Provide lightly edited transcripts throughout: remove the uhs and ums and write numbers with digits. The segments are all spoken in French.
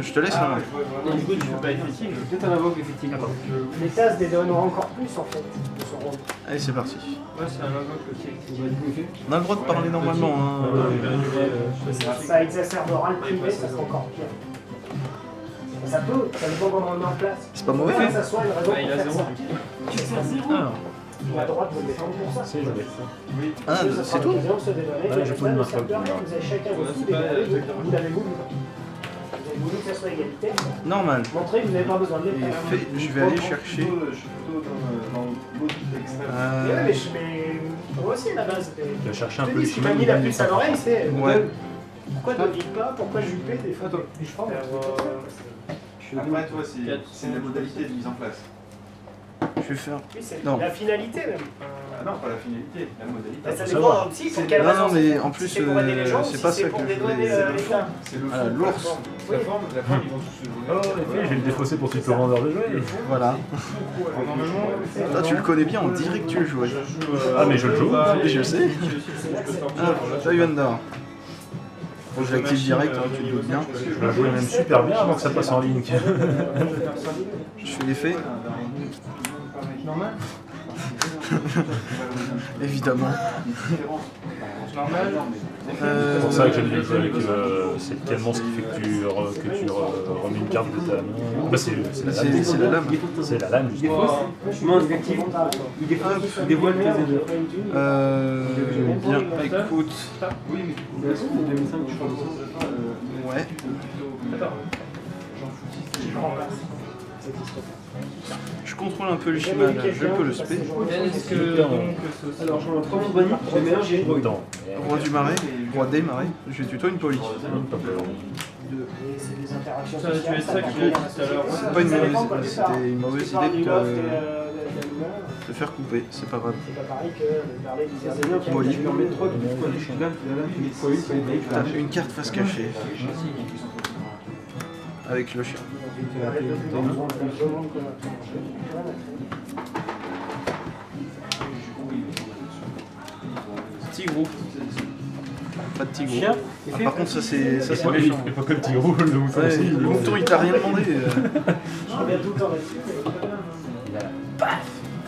Je te laisse la main. Et du coup, tu peux pas être fatigue. Peut-être un invoque effectives. Les tasses dédonnera encore plus en fait de son rôle. Allez, c'est parti. Ouais, c'est un invoque qui active. On a le droit de parler normalement. Hein. Ça exacerbera le privé, ça sera encore pire. Et ça peut, ça dépend comment on met en place. C'est pas mauvais. Faut que ça soit une raison Ah, il a pour faire zéro. ça. Alors. Il a le droit de me défendre pour ça. C'est joué. Ah, c'est tout. Ouais, je peux le marquer. Vous avez chacun vos coups d'égaler, vous l'avez voulu. Vous avez voulu que ça soit égalitaire. Normal. Montrez que vous n'avez pas besoin de Et les faire. je vais aller chercher. Je suis plutôt dans l'autre extrême. Mais ouais, mais moi aussi à la base. Tu vas chercher un Je peu te les dis, ce qui m'a mis la puce à l'oreille, c'est Ouais. pourquoi ne vite pas, pourquoi juper des fois. Je prends Après, toi, c'est la modalité de mise en place. Je vais faire. Oui, c'est Non. la finalité même. Ah non, pas la finalité, la modalité. Bah, ça faut dépend savoir. aussi pour quelle Non, raison. non, mais en plus, Si c'est pour aider les gens, c'est si pas c'est ça pour que je dédouaner voulais. l'État. C'est le Voilà, fond. l'ours. Oui. La forme, ils vont tous se jouer. Oh, en effet, je vais le défausser pour tuer le vendeur de jouets. Voilà. Normalement, Toi, tu le connais bien, on dirait que tu le jouais. Ah, mais je le joue. Je sais. Ah, Toy Vendor. Faut que je l'active direct, hein, tu te doutes bien. Je le jouais même super bien avant que ça passe en ligne. Je fais l'effet. Normal. Évidemment. C'est pour ça que j'aime bien jouer avec c'est tellement ce qui fait que tu remets une carte de ta main. Bah, c'est la lame. C'est la lame. C'est la lame, justement. Il dévoile tes erreurs. Bien, écoute. Oui, mais Ouais. Je contrôle un peu le Shimal, je peux le spé. Est-ce que donc ce Alors, je prends mon bonnie, j'ai ménagé. Dedans. Roi du marais, roi des marais, je vais tuto une poly. C'est des interactions Ça, tu es ça que j'ai dit tout à l'heure. C'est pas une mauvaise idée, c'était une mauvaise idée de faire couper, c'est pas grave. C'est pas pareil que de parler des Molly. tu T'as une carte face cachée. Avec le chien. Tigrou. Pas de tigrou. Ah, par contre, ça c'est méchant. Il faut que le petit roule, le mouton Ouais, aussi. le mouton il t'a rien demandé. Je reviens tout le temps là-dessus.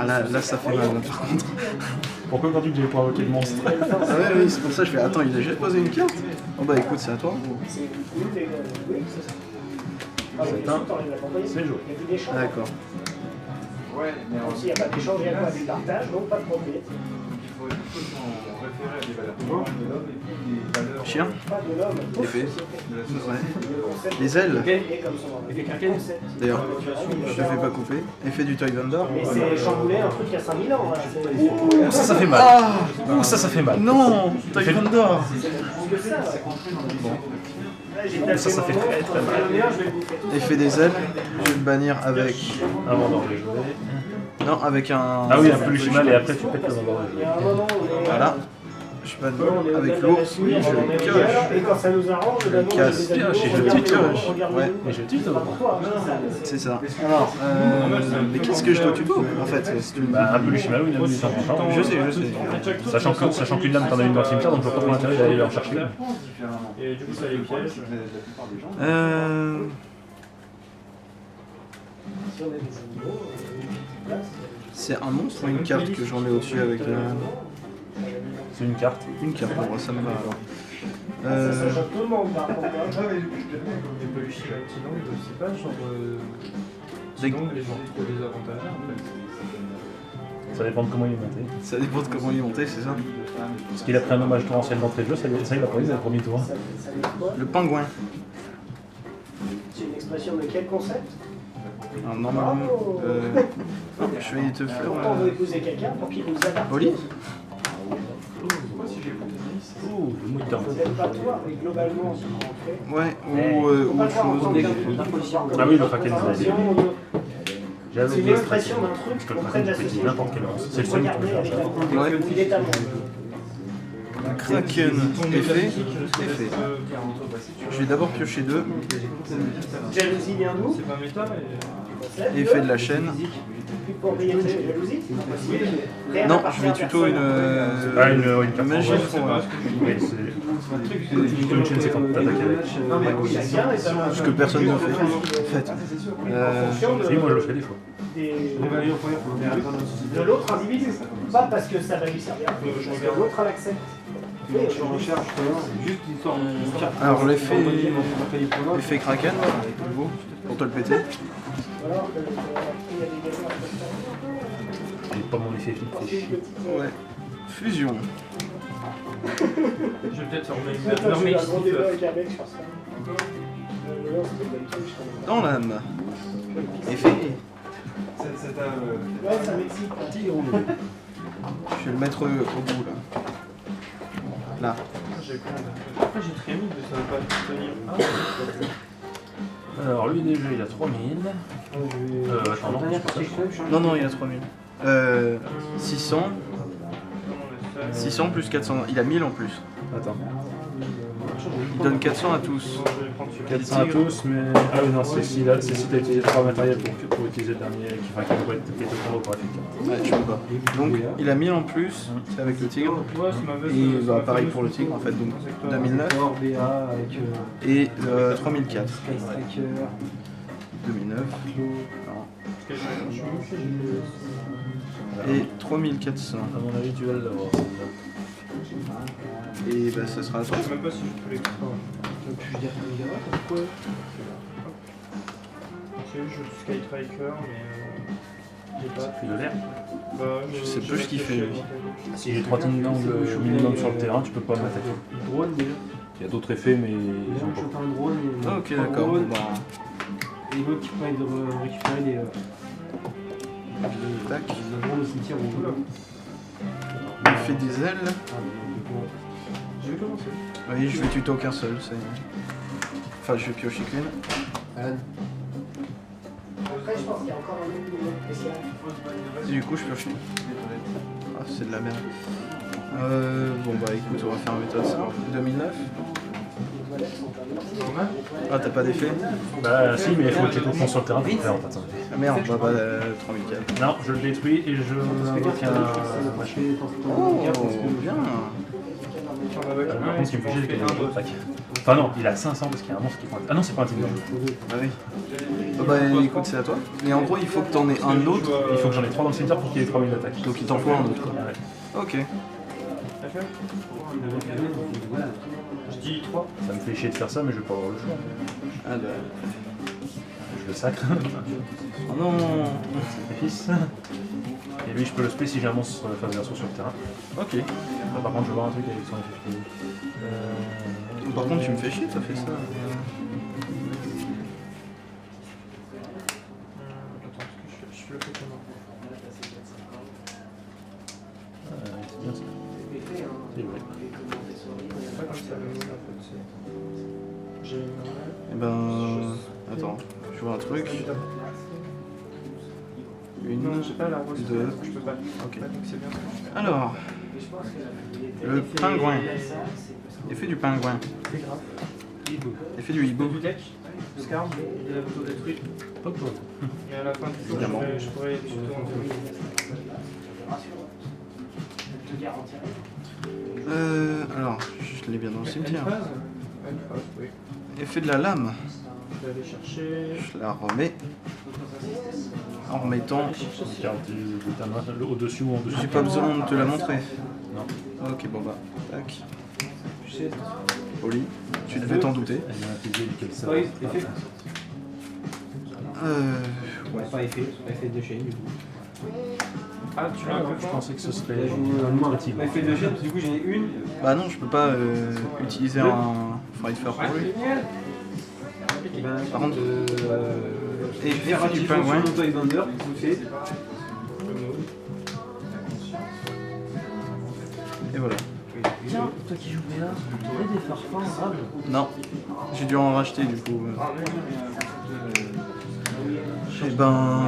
Ah là ça fait mal par contre. Pourquoi quand tu dis pour invoquer le monstre? Ah ouais, oui, c'est pour ça que je fais attends, il a juste posé une carte. Oh bah écoute, c'est à toi. C'est une des. Oui, c'est ça. C'est joué. Il y a plus d'échange. Ah, d'accord. Ouais, mais Donc, s'il n'y a pas d'échange, il n'y a pas de partage, donc pas de propriété. il faut s'en référer à des valeurs de l'homme et puis des valeurs Chien. Pas de l'homme. Épée. de la société. Ouais. Les ailes. Et comme son concept. D'ailleurs, je te fais pas couper. Effet du Toy Vendor. Mais c'est chamboulé un truc il y a 5000 ans. Voilà. Ouh, ça fait mal. Ah Ouh, ça fait mal. non, Toy Vendor. Ça fait très très mal. Effet des ailes. Je vais le bannir avec. Avant d'en jouer. Non, avec un. Ah oui, un peu le chimal et après tu pètes le vendeur de Il y jouet. a un moment où on est. Voilà. Je banne avec l'ours. Oui, je le pioche. Et quand ça nous arrange, Je le casse. Pioche et je le pioche. Ouais. Mais je tue Pas pour toi. C'est ça. Alors, mais qu'est-ce que je dois tuto en fait c'est une... Bah, un peu le chimal ou une lame du temps. Je sais. Sachant qu'une lame t'en as une dans le cimetière, donc je vois pas trop l'intérêt d'aller en chercher une. Et du coup, ça les piège. C'est un monstre ou une carte que j'en ai au-dessus avec la... C'est une carte. Une carte, bon, ça me va alors. Ça choque tout le monde par contre. Les peluches activants, c'est pas genre. Sinon, les gens trop désavantagés en fait. Ça dépend de comment il est monté. Ça dépend de comment il est monté, c'est ça. Parce qu'il a pris un hommage torrentiel d'entrée de jeu, ça il a pas eu dès le premier tour. Ça dit quoi? Le pingouin. C'est une expression de quel concept? Alors, normalement, je vais te faire... Pourquoi on veut épouser quelqu'un pour qu'il nous adapte? Oli. Ouh, le mouton. Peut-être pas toi, mais globalement, c'est rentré. Ouais, ou autre chose. Ah oui, le Kraken, C'est une expression d'un truc Je peux le auprès de la Kraken, tu peux société. dire n'importe quel monstre. C'est le seul qui peut faire ça. Ouais. Il est à moi. Kraken, effet. Je vais d'abord piocher 2. Jalousie vient d'où? C'est pas méta, mais. Effet de la chaîne. plus de propriété de jalousie. Rien Non, n'appartient je vais à tuto personne. Une carte magie en de front, ouais. Oui, c'est une chaîne, c'est quand t'attaques avec. Chacun est un- Ce que personne ne fait. En fait. en fonction de- Si, moi je le fais des fois. de l'autre individu. Pas parce que ça va lui servir, mais parce que l'autre l'accepte. Oui, Je recherche juste l'histoire de carte. Alors l'effet Kraken, nouveau, pour te le péter. voilà, il y a des gagnants à faire. J'ai pas mon effet flip. Ouais. Fusion. Je vais peut-être Attends, remettre j'ai eu un gros débat avec un mec sur ça. Dans l'âme. Effet. C'est un. Ouais, ça m'excite. Je vais le mettre au bout là. Là. Après j'ai très mis, mais ça va pas tenir. Alors lui déjà il a 3000. Attends, non, c'est pas ça. Non, non, il a 3000. 600. 600 plus 400. Il a 1000 en plus. Attends. Il donne 400 à tous. 400 à tous, mais. Ah oui, non, c'est si t'as utilisé 3 matériels pour utiliser le dernier qui va être qui est au combo pour effectuer. Ouais, je peux pas. Donc il a 1000 en plus, c'est avec le tigre. Ouais, c'est ma veste. Et bah, pareil pour le tigre en fait, donc 2009 et 3004. 2009 et 3400. À mon avis, tu vas l'avoir. Et bah ça sera à toi. Je sais même pas si je peux l'extraire. Pourquoi Ok, je joue Skytracker, mais. J'ai pas. Il a l'air. Bah, Je sais peu ce qu'il fait, lui. Si j'ai 3 teams d'angle minimum sur le terrain, tu peux pas m'attaquer. Drone déjà. Il y a d'autres effets, mais ils Déjà, ont je pas. fais un drone et Ah, ok, d'accord. drone, Bah, et l'autre qui permet de récupérer les tac. drones au cimetière au bout. Il fait des ailes. Je vais commencer. Oui, je vais tuto qu'un seul. Enfin, je vais piocher qu'une. Alan. Après, je pense qu'il y a encore un autre niveau spécial. Et du coup, je pioche une. Ah, c'est de la merde. Bon, bah écoute, on va faire un méthode ça. 2009. Les toilettes sont permises. Ah, t'as pas d'effet? Bah si, mais il faut que tu te sur le terrain pour faire en fait. Ah merde, bah 3004. Non, je le détruis et je retiens un machin. Oh, bien. J'en avais Par un, contre, ce qui me fait chier, c'est qu'il y a un un autre. attaque. Enfin non, il a 500 parce qu'il y a un monstre qui pointe. Ah non, c'est pas un team d'angle. Bah oui. Ah bah écoute, c'est à toi. Mais en gros, il faut que t'en aies un autre. Il faut que j'en ai 3 dans le cimetière pour qu'il y ait 3000 d'attaque. Donc il t'en faut un autre quoi. Ouais. Ok. T'as fait Je dis 3. Ça me fait chier de faire ça, mais je vais pas avoir le choix. Ah bah. Je le sacre. Oh non. Sacrifice. Et lui, je peux le spé si j'ai un monstre sur la phase d'assaut sur le terrain. Ok. Là, par contre, je veux voir un truc avec son effet physique. Par contre, tu me fais chier, t'as fait ça. Attends, parce que je le fais comment? C'est bien ça. C'est vrai. C'est pas comme ça le mot en fait. J'ai Eh ben. Attends, je vois un truc. Non, Une. j'ai pas la rose. deux. Je peux pas. Ok. Ouais, donc c'est bien. Alors. Le pingouin. Effet du pingouin. C'est grave. Effet du hibou. Du deck, Scarb et la photo détruite. Pas de problème. Et à la fin du tour, Évidemment. je pourrais tuto en famille. Alors, je l'ai bien dans le cimetière. Une phase, oui. Effet de la lame. Je vais aller chercher. Je la remets. En remettant. Garde ta main au-dessus ou en dessous. J'ai pas besoin de te la montrer. Non. Ok, bon bah. Tac. Poli. Tu devais t'en douter. Elle m'a appuyé duquel ça. Oui, effet. Ouais. Pas effet de chaîne du coup. Ah, tu l'as un peu Je fort. pensais que ce serait Là, je joue un noir. tigre. Pas effet de chaîne, du coup j'en ai une. Bah non, je peux pas utiliser un Fight Fire pour lui. Par contre, et effet du pingouin. Et voilà. Tiens, toi qui joues bien, tu aurais des farfans rables. Non, j'ai dû en racheter du coup. Et ben.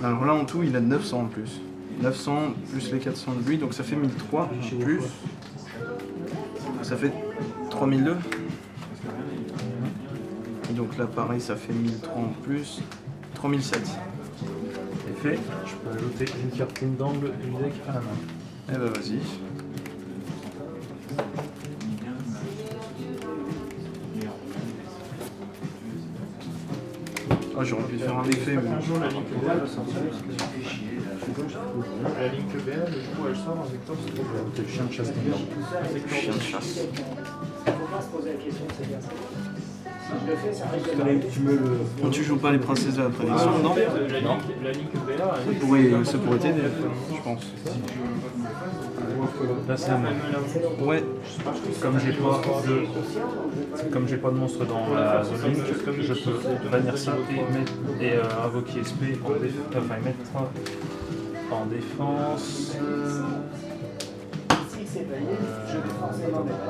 Alors là en tout, il a 900 en plus. 900 plus les 400 de lui, donc ça fait 1003 en plus. Ça fait 3002. Et donc là pareil, ça fait 1003 en plus. 3007. Effet, je peux ajouter une carte team d'angle du deck à la main. Eh bah vas-y. Oh, j'aurais pu faire un effet, mais... Un jour, la ligne BA va sortir. La ligne BA, du coup, elle sort avec toi. Je vais ajouter le chien de chasse team d'angle. Chien de chasse. Il ne faut pas se poser la question, c'est bien ça. Si je le fais, ça risque de... Quand tu joues pas les princesses de la prédiction, non? La ligne BA, Ça pourrait t'aider, je pense. Là c'est à moi. Ouais. Comme j'ai pas de monstre dans la zone link, je peux bannir ça et invoquer SP en défense. Enfin mettre en défense. Si c'est banni, je vais forcément mettre...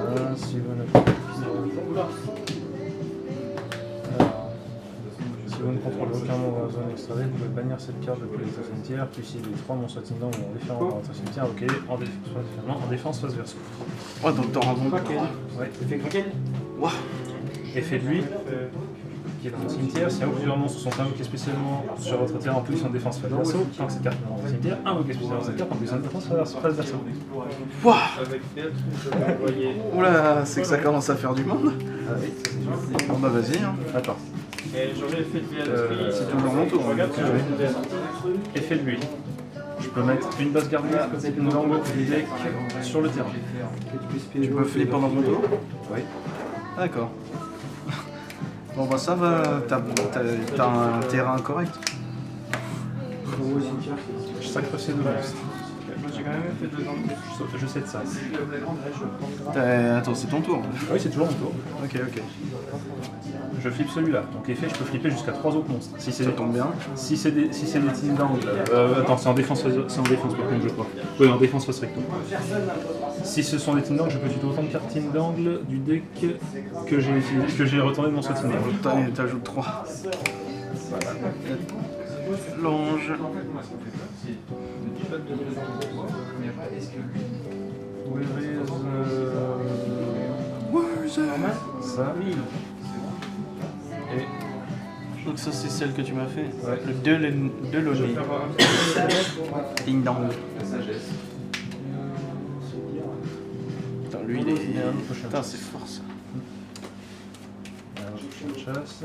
Alors, si vous ne contrôlez aucun monstre dans la zone extradée, vous pouvez bannir cette carte depuis l'état cimetière, puis si les 3 monstres team d'angle ont différents dans votre cimetière, ok, en défense face verso. Ouais, donc t'auras bon. Ouais. Effet croquet. Ouah. Effet de lui, qui est dans le cimetière, si un ou plusieurs monstres sont invoqués spécialement sur votre terrain en position de défense face verso, tant que cette carte est dans votre cimetière, invoquez spécialement cette carte en position de défense face verso. Ouah. Avec Béatrice, je vais envoyer. Oula, c'est que ça commence à faire du monde. Ah oui, ça c'est sûr. Bon bah vas-y. Hein. Attends. Et j'aurais fait de Béatrice. c'est toujours mon tour. Je regarde si Ah j'aurais oui. fait de Béatrice. Effet de lui. Je peux mettre une base gardienne côté une langue du deck sur le terrain. Tu peux flipper pendant mon tour? Oui. D'accord. Bon bah ça va, t'as un terrain correct. Je sacre ces deux monstres. Moi j'ai quand même fait 2 ans de plus. Je sais de ça. Attends, c'est ton tour. Oui, c'est toujours mon tour. Ok, ok. Je flippe celui-là. Donc effet, je peux flipper jusqu'à 3 autres monstres. Si c'est Ça tombe bien. Si c'est des teams d'angle. Attends, c'est en défense par contre, je crois. Oui, en défense face recto. Si ce sont des teams d'angle, je peux utiliser autant de cartes team d'angle du deck que j'ai retourné de mon team d'angle. T'ajoutes 3. Longe. Ça. Et Donc ça c'est celle que tu m'as fait. Ouais. Le 2 Loni. Ding dong. Putain, lui il est... Putain, c'est fort ça. alors, chien de chasse.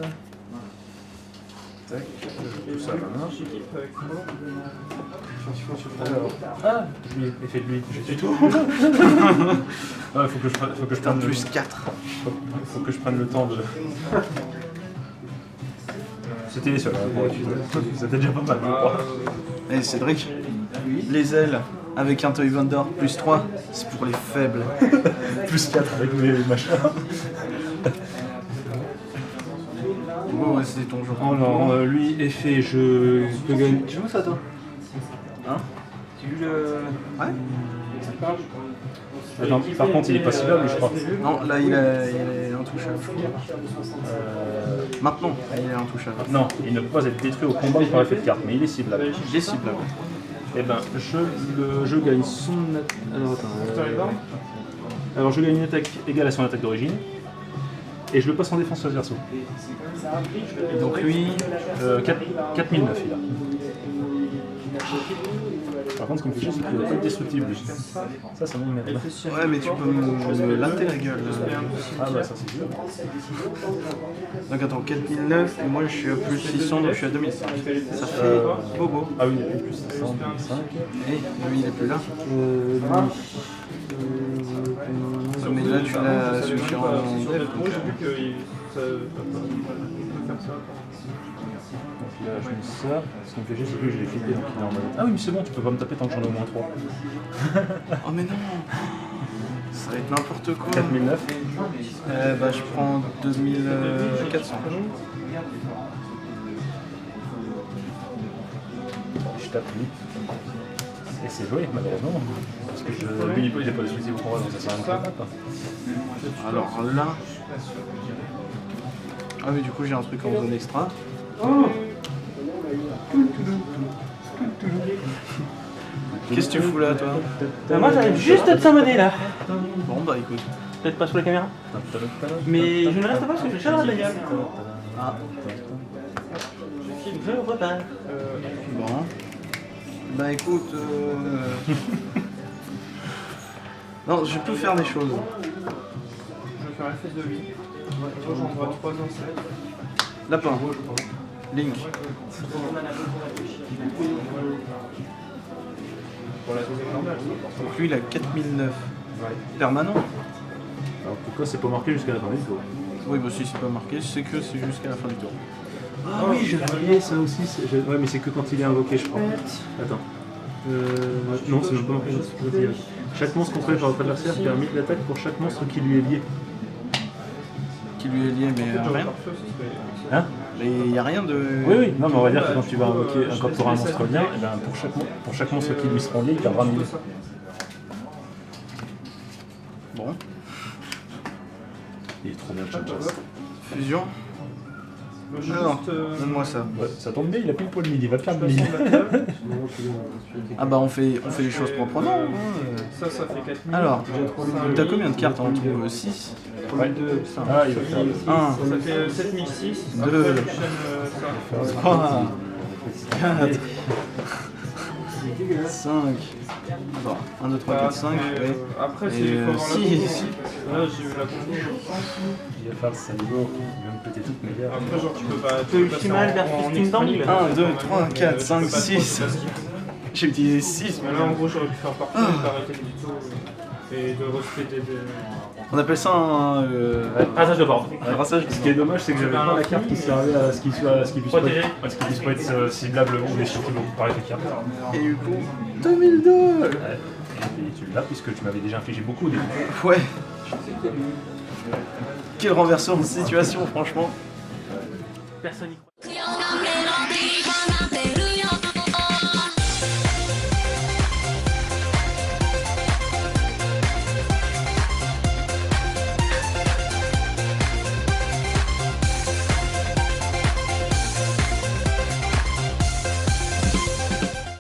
Tac, tout ça à la main. Alors, ah, lui, effet de lui, j'ai du tout. Faut que je Putain, prenne plus 4. faut que je prenne le temps de. C'était les seuls, hein, pour utiliser. C'était déjà pas mal, je crois. Et Cédric, les ailes avec un Toy Vendor plus 3, c'est pour les faibles. Plus 4 avec les machins. Oh ouais, c'était ton jour. Alors, lui, effet, je peux gagner. Tu joues ça toi? Hein? Tu as eu le. Ouais? Attends, par contre, il est pas ciblable, je crois. Non, là il est intouchable. Maintenant, il est intouchable. Non, il ne peut pas être détruit au combat par effet de carte, mais il est ciblable. Il est ciblable. Eh ben, je gagne son. Alors, attends. Alors, je gagne une attaque égale à son attaque d'origine. Et je le passe en défense face verso. Et donc lui, 4009 il a. Par contre, ce qui me fait chier, c'est qu'il n'est pas destructible. Ça m'emmerde. ouais mais tu peux me latter la gueule. Ah bah ça c'est sûr. Donc attends, 4009 et moi je suis à plus 600 donc je suis à 2500. Ça fait bobo. Ah oui, il y a plus 600, 2005. Et lui il est plus là. Mais là tu l'as suffit en Sur dev. notre mot, j'ai vu que ça peut faire ça. Donc là, je mets ça. Ce qui me fait chier, c'est que je l'ai flippé, donc il est en mode. Ah oui, mais c'est bon, tu peux pas me taper tant que j'en ai au moins 3. Oh mais non. Ça va être n'importe quoi. 4009. Bah je prends 2400. Je tape lui. Et c'est joué, malheureusement. Parce que lui, il n'est pas destructible au combat, donc ça sert à rien que je le tape. Alors là... Ah mais du coup j'ai un truc en zone extra. Qu'est-ce que tu fous là toi? Moi j'arrive juste à te summoner là. Bon bah écoute. Peut-être pas sur la caméra. Mais je ne reste pas parce que je cherche la gueule. Ah. Je repars. Bon. Bah écoute... Non, je peux faire des choses. Je vais faire effet de 8. Moi j'envoie 3 insectes. Lapin. Link. Pour la deuxième normale, c'est important. Donc lui il a 4009. Ouais. Permanent. Alors pourquoi c'est pas marqué jusqu'à la fin du tour? Oui bah si c'est pas marqué, c'est que c'est jusqu'à la fin du tour. Ah oui, je voyais ça aussi. Ouais, mais c'est que quand il est invoqué, je crois. Attends. Non, c'est même pas marqué. Chaque monstre contrôlé par votre adversaire fait un 1000 d'attaque pour chaque monstre qui lui est lié. Qui lui est lié mais rien. Hein? Mais il n'y a rien de... Oui, oui, non, mais on va dire que quand tu vas invoquer, quand tu auras un monstre lien, et ben pour chaque monstre qui lui sera lié, il perdra 1000. Bon. Il est trop bien le chat. Fusion. Alors, donne-moi ça. Ouais, ça tombe bien, il a pile poil 1000, il va perdre 1000. Ah bah on fait les choses proprement. Hein. Ça fait 4000. Alors, t'as combien de cartes en tout? 6 Ouais. 2, 5, Ah, il va faire 1, Ça fait 7006. 2, Après, je chaîne 3, 4, 5. Bon, 1, 2, 3, 4, 5. Ouais. Après, c'est Et il faut avoir la 6. combo. Là, j'ai eu la combo. Il va faire le saligo, il va me péter toutes mes guerres. Après, genre, tu peux pas. Peu ultimal versus Team Dangle. 1, 2, 3, 4, 5, 6. J'ai utilisé 6. Mais là, en gros, j'aurais pu faire partie et t'arrêter le tuto et de respecter des. On appelle ça un... Brassage de porte. un brassage. Ce qui est dommage, c'est que j'avais pas la carte qui servait à ce qui puisse pas être ciblable ou des choses qui vont paraître les cartes. Et du coup, 2000 $. Ouais. Et tu l'as puisque tu m'avais déjà infligé beaucoup au début. Ouais. Quel renversement de situation, franchement. Personne n'y croit.